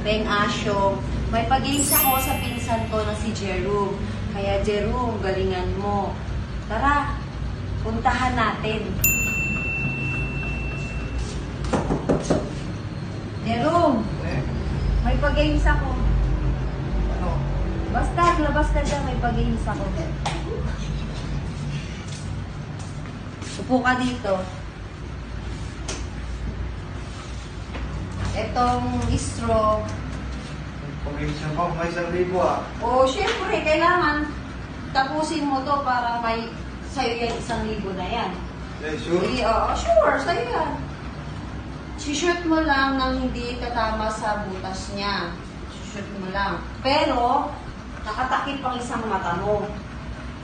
Peng Asyong. May pag-games ako sa pinsan ko na si Jerome. Kaya Jerome, galingan mo. Tara, puntahan natin. Jerome, may pag-games ako. Ano? Basta, labas ka dyan, may pag-games ako. Upo ka dito. Etong straw. Pag-ibig pa, may 1,000 ah. O, syempre, kailangan tapusin mo to para may sa'yo yan 1,000 na yan. Yeah, sure. Oo, sure, sa'yo yan. Si-shoot mo lang nang hindi tatama sa butas niya. Si-shoot mo lang. Pero, nakatakip ang isang mata mo.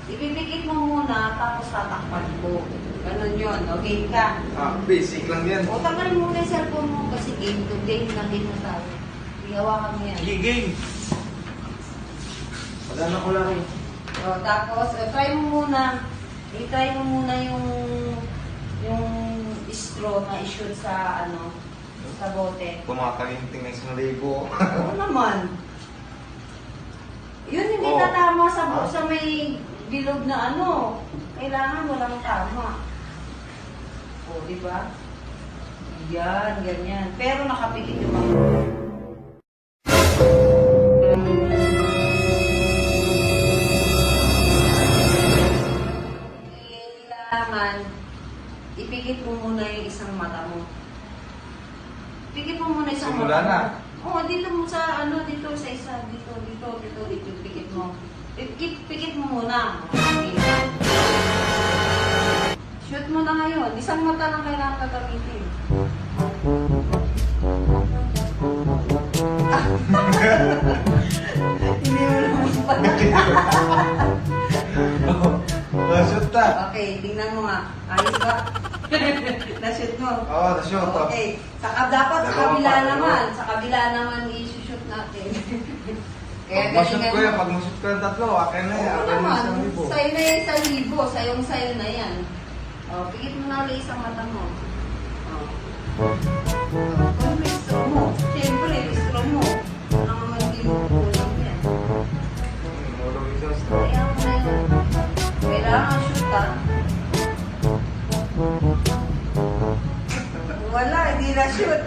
Ipipikit mo muna, tapos tatakpan ko. Ganun yun. O, game ka. Basic lang yan. O, tanggalin mo na yung cellphone mo kasi game to game lang din mo tayo. Ihawakan mo yan. Sige, game. Wala na ko lang. O, tapos, try mo muna. I-try mo muna yung straw na i-shoot sa, sa bote. Kumakalinting na 1,000. Oo naman. Yun, hindi Oo. tatama sa may bilog na Kailangan walang tama. O, di ba? Yan, ganyan. Pero nakapikit yung mga... Kailangan ipikit mo muna yung isang mata mo. Pikit mo muna isang Simula mata na. mo. Oo, dito mo sa dito sa isa, dito, pikit mo. Pikit mo muna. Okay. Shoot mo na ngayon. Isang mata lang kailangan gagamitin. Hindi mo naman pala. Na-shoot na. Okay, tingnan mo nga. Ayos ba? Na-shoot mo? Oo, na-shoot. Okay. Dapat sa Dalawang kabila pa, naman. Sa kabila naman i-shoot natin. Kaya Pag ma-shoot galingan ko yan, mo. pag ma-shoot ko yung 3, akin na yan. Oo Akin na naman. 1,000. Sa'yo na yung 1,000. Sayong na yan. O, pikit mo na ulit isang mata mo. O. Kung may straw mo. Siyempre, may straw mo. Ano naman hindi mo kulang yan. Mulong isang straw. Kaya mo na yun. Kailangan shoot ha. Wala, hindi na shoot.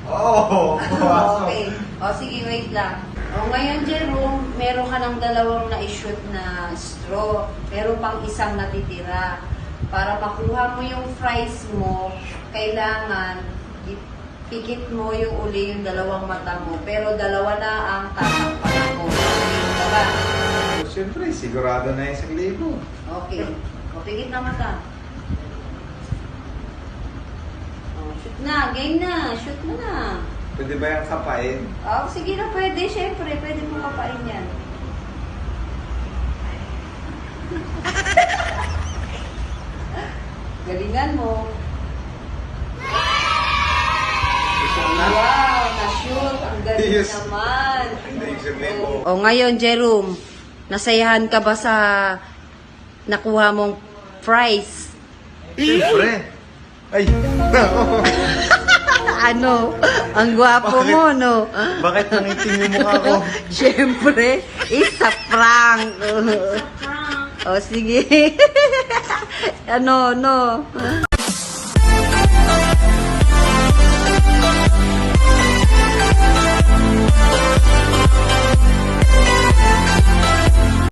Oo, pumasok. Okay. O sige, wait lang. O ngayon, Jerome, meron ka ng 2 na i-shoot na straw. Meron pang isang natitira. Para makuha mo yung fries mo, kailangan ipikit mo yung uli yung 2 mata mo. Pero 2 na ang tatakpan mo. Okay ba? Siyempre, sigurado na yung 1,000. Okay. O, pikit na mata. O, shoot na. Game na. Shoot mo na. Pwede ba yung kapain? Oh, sige na, pwede. Siyempre, pwede mo kapain yan. Galingan mo. Wow, na-shoot. Ang galing Yes. naman. Hindi, O ngayon, Jerome, nasayahan ka ba sa nakuha mong prize? Siyempre. Ay, Ano? Ang gwapo Bakit? mo, no? bakit nangitim yung mukha ko? Siyempre, isa prank. O, sige. Ano, no?